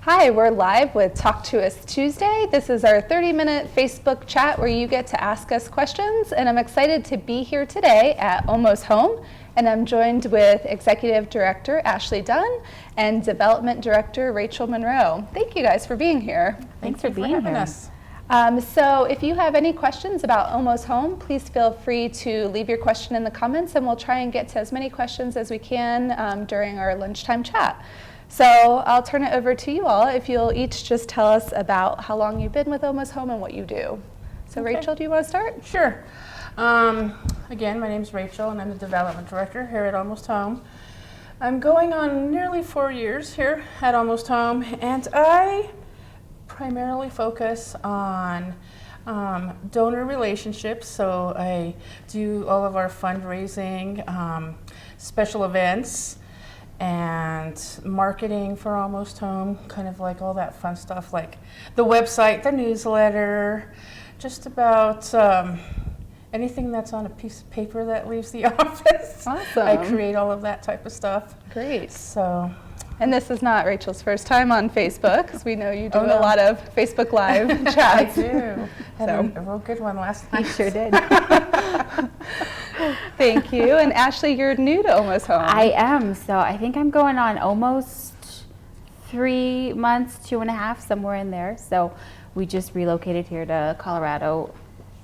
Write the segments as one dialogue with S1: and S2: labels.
S1: Hi, we're live with Talk to Us Tuesday. This is our 30-minute Facebook chat where you get to ask us questions, and I'm excited to be here today at Almost Home, and I'm joined with Executive Director Ashley Dunn and Development Director Rachel Monroe. Thank you guys for being here.
S2: Thanks for being
S3: having
S2: here.
S3: us.
S1: So if you have any questions about Almost Home, please feel free to leave your question in the comments, and we'll try and get to as many questions as we can during our lunchtime chat. So I'll turn it over to you all if you'll each just tell us about how long you've been with Almost Home and what you do. So
S3: Okay.
S1: Rachel, do you want to start?
S3: Sure. Again, my name's Rachel, and I'm the Development Director here at Almost Home. I'm going on nearly 4 years here at Almost Home, and I primarily focus on donor relationships. So I do all of our fundraising, special events, and marketing for Almost Home, kind of like all that fun stuff, like the website, the newsletter, just about anything that's on a piece of paper that leaves the office.
S1: Awesome.
S3: I create all of that type of stuff.
S1: Great.
S3: So,
S1: And this is not Rachel's first time on Facebook, because we know you do
S3: Oh, no.
S1: a lot of Facebook Live
S3: I
S1: chats.
S3: do. Had
S1: So.
S3: a real good one last night.
S2: You sure did.
S1: Thank you. And Ashley, you're new to Almost Home.
S2: I am. So I think I'm going on almost 3 months, 2.5, somewhere in there. So we just relocated here to Colorado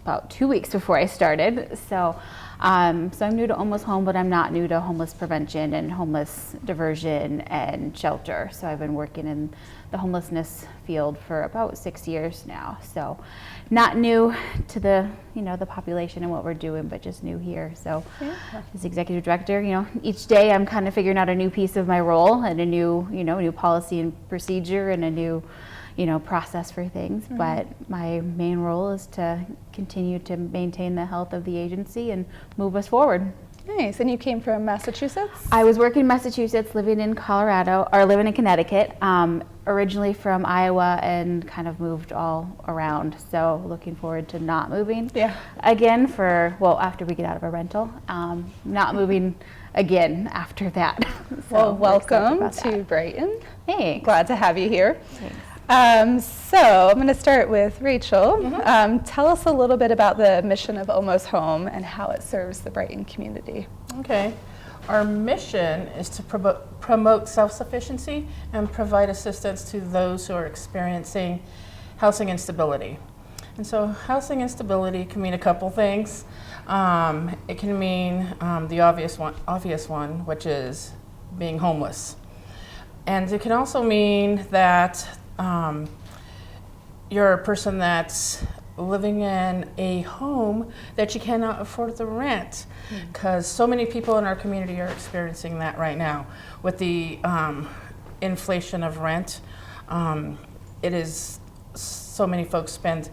S2: about 2 weeks before I started. So I'm new to Almost Home, but I'm not new to homeless prevention and homeless diversion and shelter. So I've been working in the homelessness field for about 6 years now. So not new to the population and what we're doing, but just new here. So as executive director, each day I'm kind of figuring out a new piece of my role and a new policy and procedure and a new process for things.
S1: Mm-hmm.
S2: But my main role is to continue to maintain the health of the agency and move us forward.
S1: Nice. And you came from Massachusetts?
S2: I was working in Massachusetts, living in Connecticut, originally from Iowa, and kind of moved all around. So looking forward to not moving again after we get out of a rental, not moving again after that.
S1: Well,
S2: So we're excited
S1: welcome
S2: about
S1: to
S2: that.
S1: Brighton.
S2: Thanks.
S1: Glad to have you here.
S2: Thanks.
S1: So I'm going to start with Rachel. Tell us a little bit about the mission of Almost Home and how it serves the Brighton community.
S3: Okay. Our mission is to promote self-sufficiency and provide assistance to those who are experiencing housing instability. And so housing instability can mean a couple things. It can mean the obvious one, which is being homeless. And it can also mean that you're a person that's living in a home that you cannot afford the rent, because so many people in our community are experiencing that right now with the inflation of rent. It is so many folks spend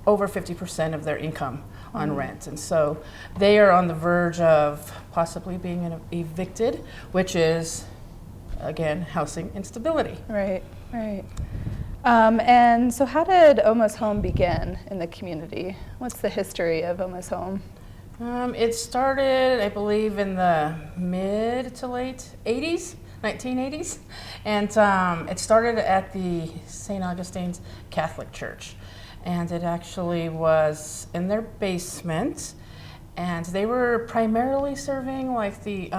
S3: over 50% of their income on rent, and so they are on the verge of possibly being evicted, which is again housing instability.
S1: Right. And so how did Almost Home begin in the community? What's the history of Almost Home?
S3: It started, I believe, in the mid to late 80s, 1980s. And it started at the St. Augustine's Catholic Church. And it actually was in their basement. And they were primarily serving like the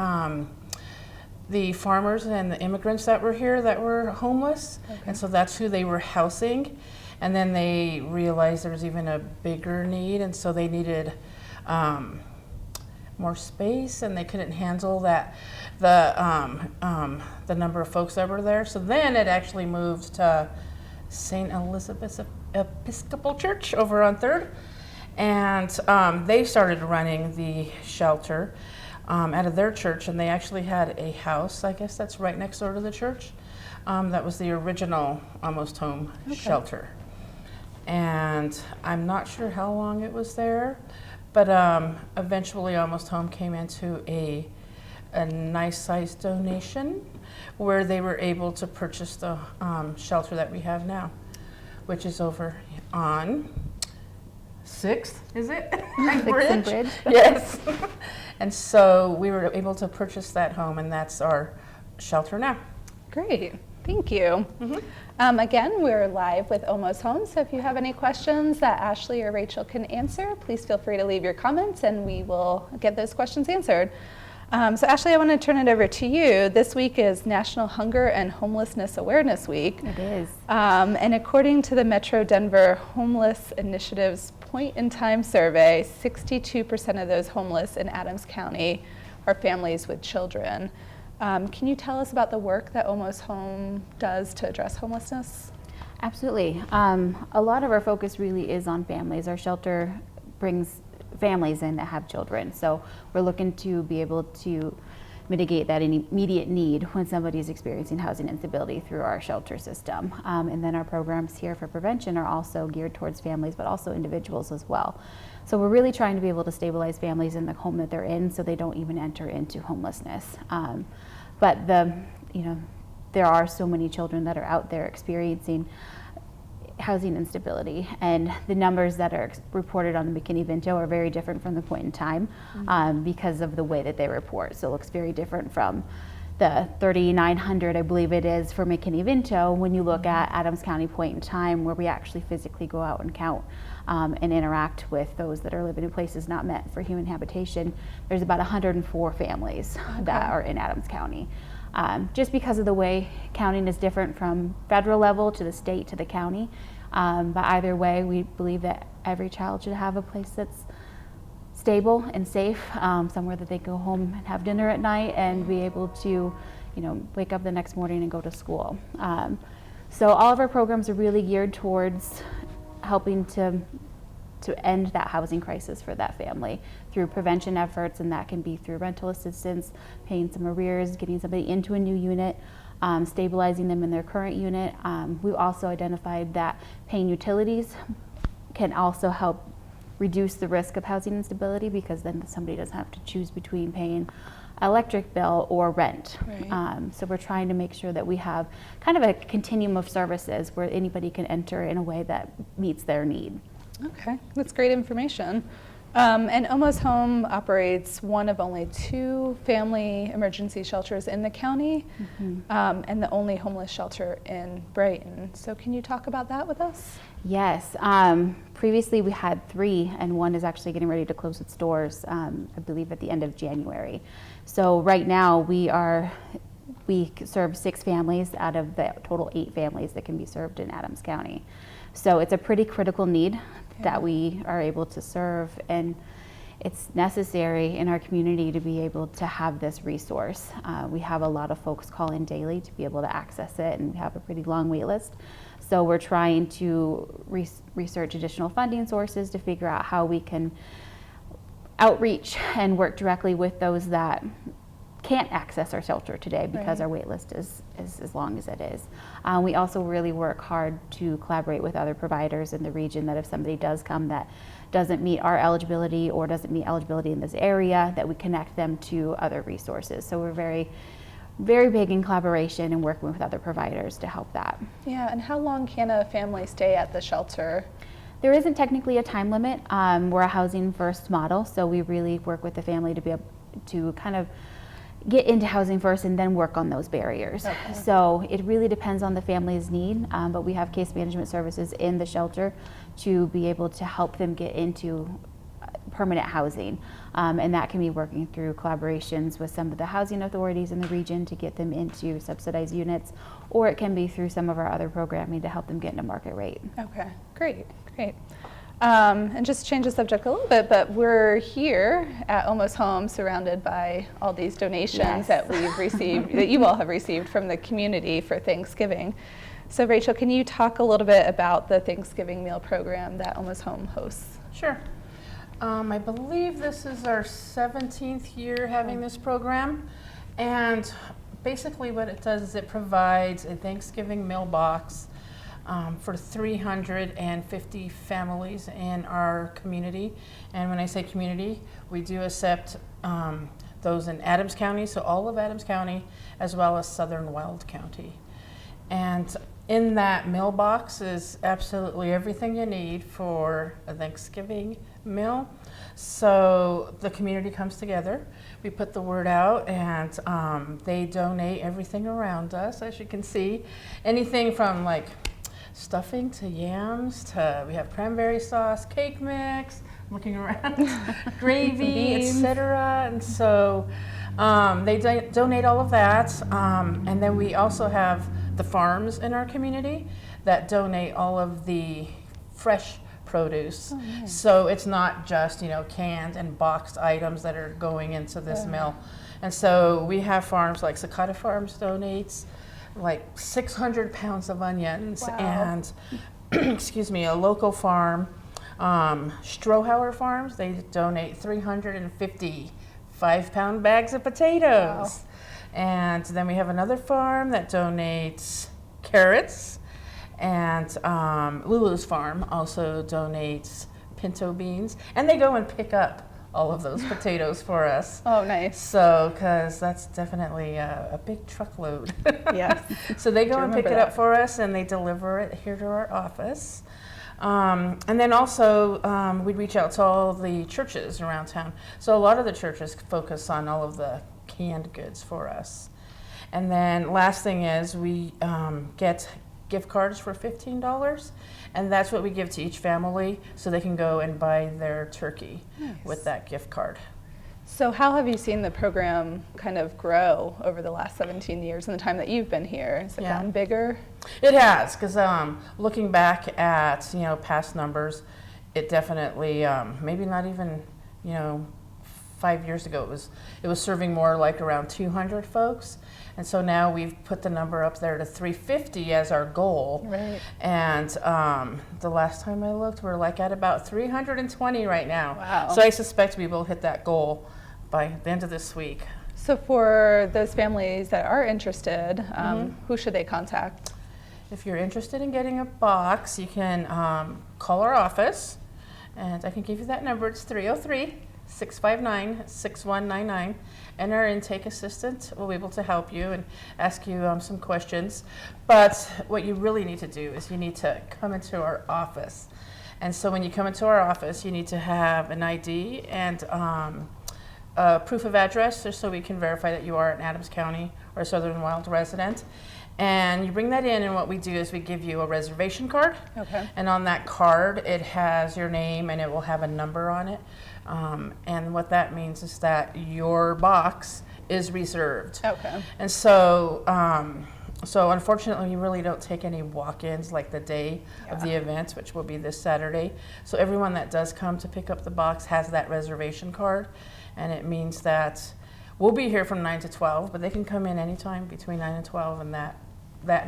S3: farmers and the immigrants that were here that were homeless. Okay. And so that's who they were housing. And then they realized there was even a bigger need, and so they needed more space, and they couldn't handle the number of folks that were there. So then it actually moved to St. Elizabeth's Episcopal Church over on 3rd. And they started running the shelter out of their church, and they actually had a house, I guess that's right next door to the church. That was the original Almost Home shelter. And I'm not sure how long it was there, but eventually Almost Home came into a nice sized donation where they were able to purchase the shelter that we have now, which is over on 6th, is it?
S2: 6th and Bridge.
S3: Yes. And so we were able to purchase that home, and that's our shelter now.
S1: Great. Thank you. Again, we're live with Almost Home, so if you have any questions that Ashley or Rachel can answer, please feel free to leave your comments and we will get those questions answered. So Ashley, I want to turn it over to you. This week is National Hunger and Homelessness Awareness Week.
S2: It is.
S1: And according to the Metro Denver Homeless Initiative's Point in Time survey, 62% of those homeless in Adams County are families with children. Can you tell us about the work that Almost Home does to address homelessness?
S2: Absolutely. A lot of our focus really is on families. Our shelter brings families in that have children. So we're looking to be able to mitigate that immediate need when somebody is experiencing housing instability through our shelter system. And then our programs here for prevention are also geared towards families, but also individuals as well. So we're really trying to be able to stabilize families in the home that they're in so they don't even enter into homelessness. But there are so many children that are out there experiencing housing instability, and the numbers that are reported on the McKinney-Vento are very different from the Point in Time because of the way that they report. So it looks very different from the 3,900, I believe it is, for McKinney-Vento when you look at Adams County Point in Time, where we actually physically go out and count and interact with those that are living in places not meant for human habitation. There's about 104 families that are in Adams County. Just because of the way counting is different from federal level to the state to the county. But either way, we believe that every child should have a place that's stable and safe, somewhere that they go home and have dinner at night and be able to, wake up the next morning and go to school. So all of our programs are really geared towards helping to end that housing crisis for that family through prevention efforts, and that can be through rental assistance, paying some arrears, getting somebody into a new unit, stabilizing them in their current unit. We've also identified that paying utilities can also help reduce the risk of housing instability, because then somebody doesn't have to choose between paying electric bill or rent.
S1: Right.
S2: So we're trying to make sure that we have kind of a continuum of services where anybody can enter in a way that meets their need.
S1: Okay, that's great information. And Almost Home operates one of only 2 family emergency shelters in the county, and the only homeless shelter in Brighton. So can you talk about that with us?
S2: Yes. Previously we had 3, and one is actually getting ready to close its doors, I believe at the end of January. So right now we serve 6 families out of the total 8 families that can be served in Adams County. So it's a pretty critical need that we are able to serve, and it's necessary in our community to be able to have this resource. We have a lot of folks call in daily to be able to access it, and we have a pretty long wait list. So we're trying to research additional funding sources to figure out how we can outreach and work directly with those that can't access our shelter today because our wait list is as long as it is. We also really work hard to collaborate with other providers in the region, that if somebody does come that doesn't meet our eligibility or doesn't meet eligibility in this area, that we connect them to other resources. So we're very, very big in collaboration and working with other providers to help that.
S1: Yeah, and how long can a family stay at the shelter?
S2: There isn't technically a time limit. We're a housing first model, so we really work with the family to be able to kind of get into housing first and then work on those barriers. Okay. So it really depends on the family's need, but we have case management services in the shelter to be able to help them get into permanent housing. And that can be working through collaborations with some of the housing authorities in the region to get them into subsidized units, or it can be through some of our other programming to help them get into market rate.
S1: Okay, great. And just to change the subject a little bit, but we're here at Almost Home surrounded by all these donations that we've received, that you all have received from the community for Thanksgiving. So Rachel, can you talk a little bit about the Thanksgiving meal program that Almost Home hosts?
S3: Sure. I believe this is our 17th year having this program, and basically what it does is it provides a Thanksgiving meal box for 350 families in our community. And when I say community, we do accept those in Adams County, so all of Adams County, as well as Southern Weld County. And in that meal box is absolutely everything you need for a Thanksgiving meal. So the community comes together. We put the word out, and they donate everything around us, as you can see. Anything from like stuffing to yams to we have cranberry sauce, cake mix, I'm looking around, gravy, etc. And so they donate all of that. And then we also have the farms in our community that donate all of the fresh produce.
S1: nice.
S3: So it's not just, canned and boxed items that are going into this mill. And so we have farms like Sakata Farms donates like 600 pounds of onions.
S1: Wow.
S3: And excuse me, a local farm, Strohauer Farms, they donate 350 5-pound bags of potatoes.
S1: Wow.
S3: And then we have another farm that donates carrots. And Lulu's farm also donates pinto beans, and they go and pick up all of those potatoes for us.
S1: Oh, nice.
S3: So, because that's definitely a big truckload.
S1: Yes.
S3: So they go
S1: Do
S3: and pick it
S1: remember
S3: up for us, and they deliver it here to our office. And then also we reach out to all the churches around town. So a lot of the churches focus on all of the canned goods for us. And then last thing is we get gift cards for $15, and that's what we give to each family so they can go and buy their turkey with that gift card.
S1: So how have you seen the program kind of grow over the last 17 years in the time that you've been here? Has it
S3: Yeah.
S1: gotten bigger?
S3: It has, because looking back at past numbers, it definitely maybe not even 5 years ago it was serving more like around 200 folks. And so now we've put the number up there to 350 as our goal.
S1: Right.
S3: And the last time I looked, we're like at about 320 right now.
S1: Wow.
S3: So I suspect we will hit that goal by the end of this week.
S1: So for those families that are interested, who should they contact?
S3: If you're interested in getting a box, you can call our office, and I can give you that number. It's 303-659-6199, and our intake assistant will be able to help you and ask you some questions. But what you really need to do is you need to come into our office. And so when you come into our office, you need to have an ID and proof of address, just so we can verify that you are an Adams County or Southern Wild resident. And you bring that in, and what we do is we give you a reservation card.
S1: Okay.
S3: And on that card, it has your name, and it will have a number on it. And what that means is that your box is reserved.
S1: Okay.
S3: And so, so unfortunately, we really don't take any walk-ins like the day of the event, which will be this Saturday. So everyone that does come to pick up the box has that reservation card, and it means that we'll be here from 9 to 12, but they can come in anytime between 9 and 12, and that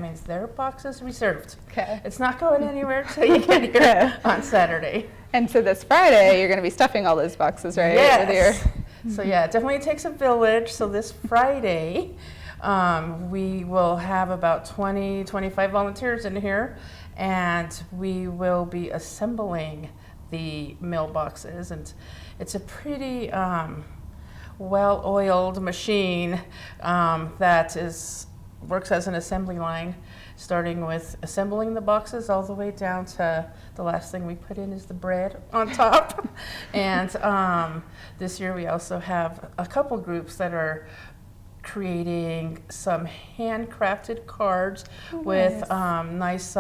S3: means their box is reserved.
S1: Okay.
S3: It's not going anywhere until you get here on Saturday.
S1: And so this Friday, you're going to be stuffing all those boxes, right?
S3: Yes.
S1: With your...
S3: So yeah, it definitely takes a village. So this Friday, we will have about 20, 25 volunteers in here, and we will be assembling the mailboxes. And it's a pretty well-oiled machine that works as an assembly line, starting with assembling the boxes all the way down to the last thing we put in is the bread on top. And this year we also have a couple groups that are creating some handcrafted cards with nice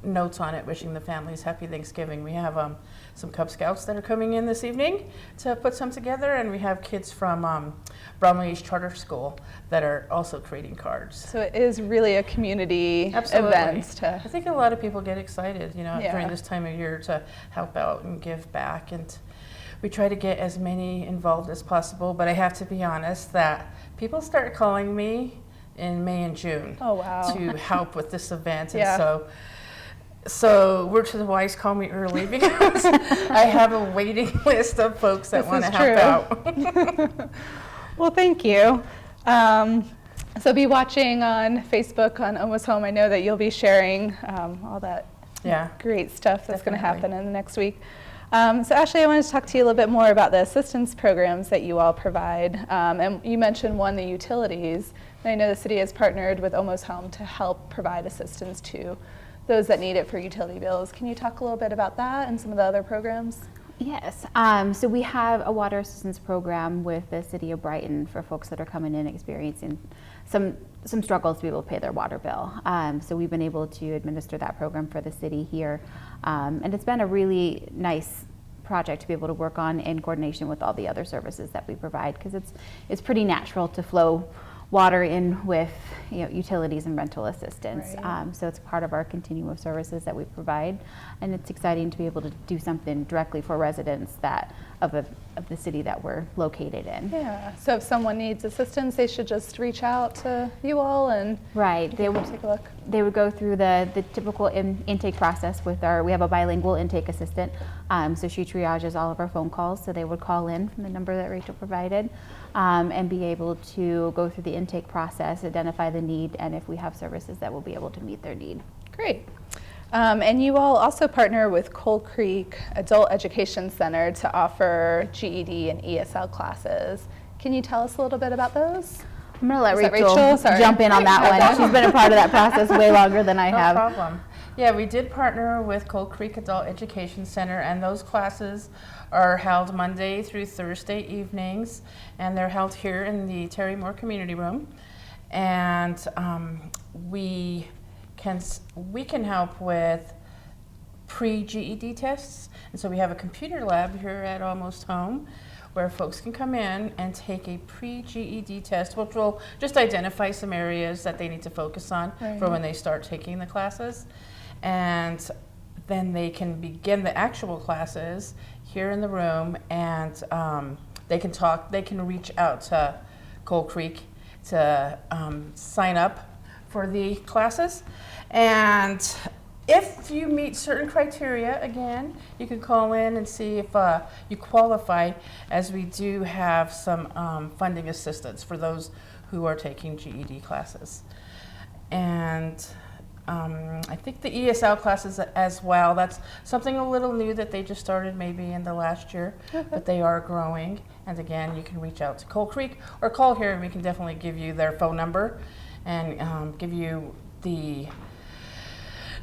S3: notes on it wishing the families happy Thanksgiving. We have some Cub Scouts that are coming in this evening to put some together, and we have kids from Bromley East Charter School that are also creating cards.
S1: So it is really a community
S3: Absolutely.
S1: event.
S3: I think a lot of people get excited,
S1: Yeah.
S3: during this time of year to help out and give back, and we try to get as many involved as possible. But I have to be honest that people start calling me in May and June
S1: Oh, wow.
S3: to help with this event, and
S1: Yeah.
S3: so words to the wise, call me early, because I have a waiting list of folks that
S1: This
S3: want to
S1: is
S3: help
S1: true.
S3: out.
S1: Well, thank you. So be watching on Facebook on Almost Home. I know that you'll be sharing all that
S3: Yeah.
S1: great stuff that's going to
S3: Definitely.
S1: happen in the next week. So Ashley, I wanted to talk to you a little bit more about the assistance programs that you all provide. And you mentioned one, the utilities. And I know the city has partnered with Almost Home to help provide assistance to those that need it for utility bills. Can you talk a little bit about that and some of the other programs?
S2: Yes. So we have a water assistance program with the city of Brighton for folks that are coming in experiencing some struggles to be able to pay their water bill. So we've been able to administer that program for the city here. And it's been a really nice project to be able to work on in coordination with all the other services that we provide, because it's pretty natural to flow water in with utilities and rental assistance.
S1: Right.
S2: So it's part of our continuum of services that we provide, and it's exciting to be able to do something directly for residents of the city that we're located in.
S1: Yeah, so if someone needs assistance, they should just reach out to you all and
S2: Right.
S1: they will take a look.
S2: They would go through the typical intake process with we have a bilingual intake assistant, so she triages all of our phone calls, so they would call in from the number that Rachel provided, and be able to go through the intake process, identify the need, and if we have services that will be able to meet their need.
S1: Great. And you all also partner with Coal Creek Adult Education Center to offer GED and ESL classes. Can you tell us a little bit about those?
S2: I'm going to let
S1: Is that
S2: Rachel
S1: Rachel? Sorry.
S2: jump in on that one. She's been a part of that process way longer than I
S3: No
S2: have.
S3: problem. Yeah, we did partner with Coal Creek Adult Education Center, and those classes are held Monday through Thursday evenings, and they're held here in the Terry Moore Community Room. And we can help with pre-GED tests, and so we have a computer lab here at Almost Home where folks can come in and take a pre-GED test, which will just identify some areas that they need to focus on for when they start taking the classes. And then they can begin the actual classes here in the room, and they can reach out to Coal Creek to sign up for the classes. And if you meet certain criteria, again, you can call in and see if you qualify, as we do have some funding assistance for those who are taking GED classes. And I think the ESL classes as well, that's something a little new that they just started maybe in the last year, but they are growing. And again, you can reach out to Coal Creek or call here, and we can definitely give you their phone number and give you the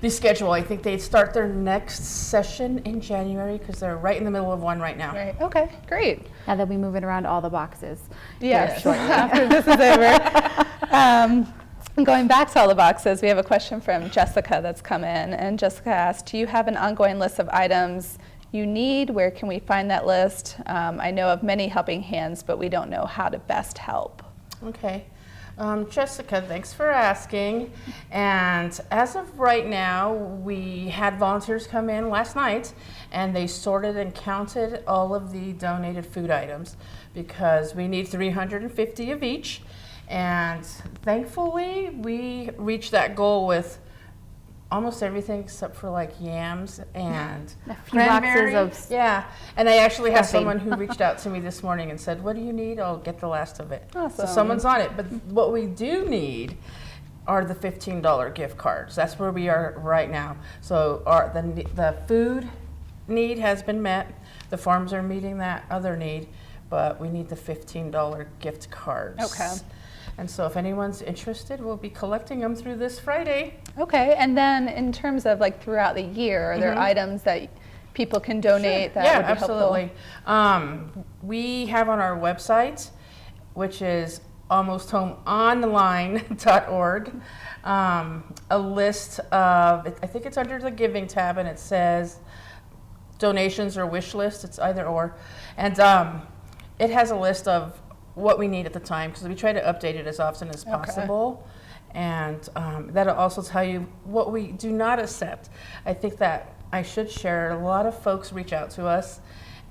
S3: schedule. I think they start their next session in January, because they're right in the middle of one right now.
S1: Right. Okay, great.
S2: Now they'll be moving around all the boxes.
S1: Yes, after this is over. Going back to all the boxes, we have a question from Jessica that's come in. And Jessica asked, do you have an ongoing list of items you need? Where can we find that list? I know of many helping hands, but we don't know how to best help.
S3: Okay. Jessica, thanks for asking. And as of right now, we had volunteers come in last night, and they sorted and counted all of the donated food items, because we need 350 of each. And thankfully, we reached that goal with almost everything except for like yams and
S2: A few boxes of
S3: yeah. And I actually have
S2: stuffing.
S3: someone who reached out to me this morning and said, "What do you need? I'll get the last of it."
S1: Awesome.
S3: So someone's on it. But what we do need are the $15 gift cards. That's where we are right now. So the food need has been met. The farms are meeting that other need, but we need the $15 gift cards.
S1: Okay.
S3: And so if anyone's interested, we'll be collecting them through this Friday.
S1: Okay, and then in terms of like throughout the year, are there items that people can donate that would be
S3: absolutely. We have on our website, which is almosthomeonline.org, a list of, I think it's under the giving tab, and it says donations or wish list. It's either or. And it has a list of what we need at the time, because we try to update it as often as possible. And that'll also tell you what we do not accept. I think that I should share, a lot of folks reach out to us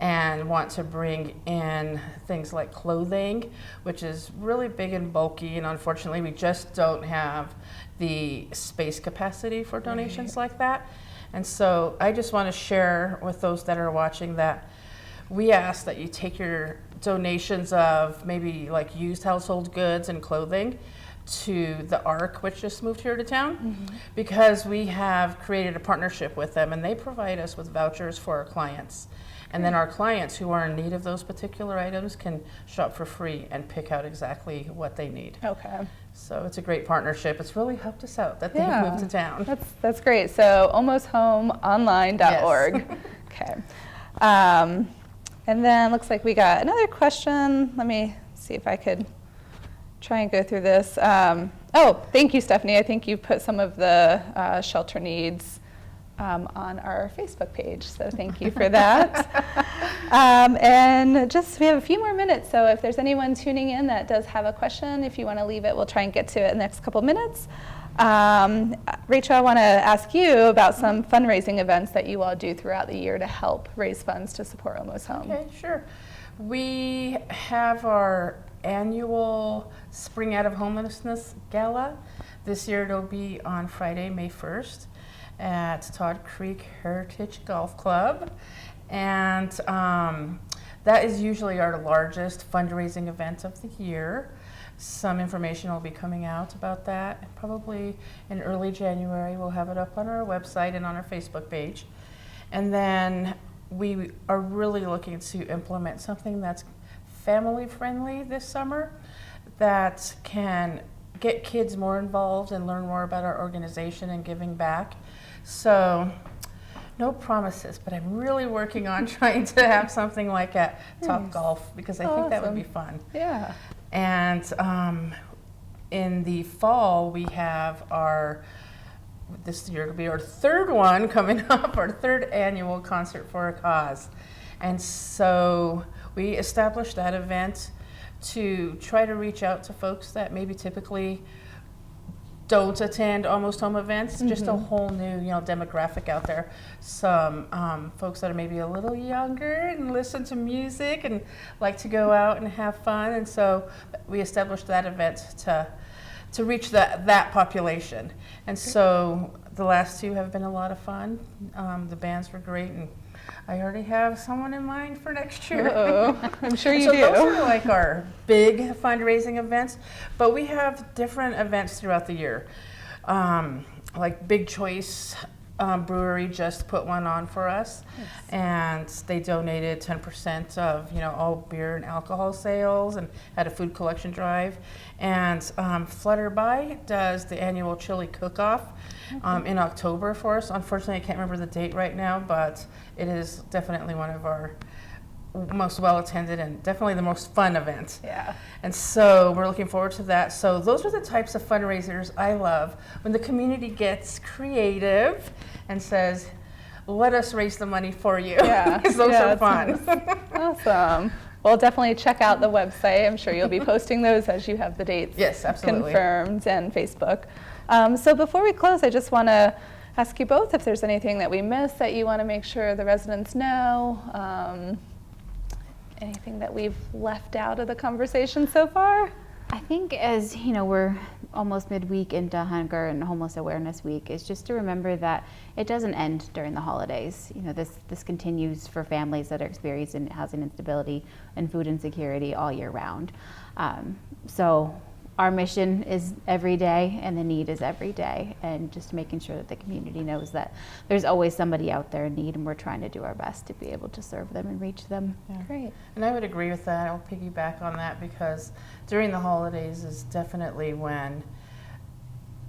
S3: and want to bring in things like clothing, which is really big and bulky, and unfortunately we just don't have the space capacity for donations like that. And so I just want to share with those that are watching that we ask that you take your donations of maybe like used household goods and clothing to the ARC, which just moved here to town, because we have created a partnership with them, and they provide us with vouchers for our clients. And then our clients who are in need of those particular items can shop for free and pick out exactly what they need.
S1: Okay.
S3: So it's a great partnership. It's really helped us out that they've
S1: Yeah.
S3: moved to town.
S1: That's great. So almosthomeonline.org.
S3: Yes.
S1: Okay. And then looks like we got another question. Let me see if I could try and go through this. Oh, thank you, Stephanie. I think you put some of the shelter needs on our Facebook page, so thank you for that. And just, we have a few more minutes, so if there's anyone tuning in that does have a question, if you want to leave it, we'll try and get to it in the next couple minutes. Rachel, I want to ask you about some fundraising events that you all do throughout the year to help raise funds to support Almost Home.
S3: Okay, sure. We have our annual Spring Out of Homelessness Gala. This year it'll be on Friday, May 1st at Todd Creek Heritage Golf Club. And that is usually our largest fundraising event of the year. Some information will be coming out about that. Probably in early January, we'll have it up on our website and on our Facebook page. And then we are really looking to implement something that's family friendly this summer that can get kids more involved and learn more about our organization and giving back. So no promises, but I'm really working on trying to have something like at Top Golf because I think that would be fun.
S1: Yeah.
S3: And in the fall, we have this year will be our third one coming up, our third annual Concert for a Cause. And so we established that event to try to reach out to folks that maybe typically don't attend Almost Home events, just a whole new, demographic out there. Some folks that are maybe a little younger and listen to music and like to go out and have fun. And so we established that event to reach that population. And so the last two have been a lot of fun. The bands were great, and I already have someone in mind for next year.
S1: I'm sure you
S3: so
S1: do.
S3: Those are like our big fundraising events, but we have different events throughout the year. Like Big Choice Brewery just put one on for us, and they donated 10% of all beer and alcohol sales, and had a food collection drive. And Flutterby does the annual chili cook-off in October for us. Unfortunately, I can't remember the date right now, but it is definitely one of our most well-attended and definitely the most fun events.
S1: Yeah.
S3: And so we're looking forward to that. So those are the types of fundraisers I love, when the community gets creative and says, let us raise the money for you.
S1: Yeah.
S3: Because those are fun.
S1: Awesome. Well, definitely check out the website. I'm sure you'll be posting those as you have the dates
S3: Yes, absolutely.
S1: confirmed, and Facebook. So before we close, I just want to ask you both if there's anything that we missed that you want to make sure the residents know. Anything that we've left out of the conversation so far?
S2: I think as we're almost midweek into Hunger and Homeless Awareness Week, is just to remember that it doesn't end during the holidays. This continues for families that are experiencing housing instability and food insecurity all year round. So our mission is every day, and the need is every day, and just making sure that the community knows that there's always somebody out there in need, and we're trying to do our best to be able to serve them and reach them.
S3: Yeah.
S1: Great.
S3: And I would agree with that. I'll piggyback on that because during the holidays is definitely when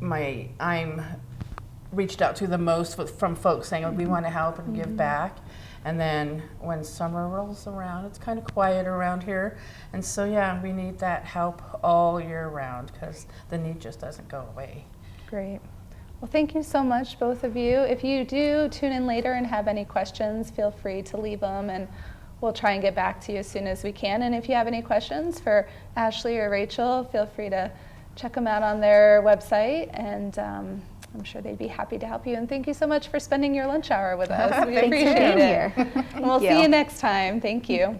S3: I'm reached out to the most from folks saying, we want to help and give back. And then when summer rolls around, it's kind of quiet around here. And so, yeah, we need that help all year round because the need just doesn't go away.
S1: Great. Well, thank you so much, both of you. If you do tune in later and have any questions, feel free to leave them, and we'll try and get back to you as soon as we can. And if you have any questions for Ashley or Rachel, feel free to check them out on their website, and I'm sure they'd be happy to help you. And thank you so much for spending your lunch hour with us. We
S2: Thanks for
S1: appreciate
S2: being
S1: it.
S2: here.
S1: And we'll see you next time. Thank you.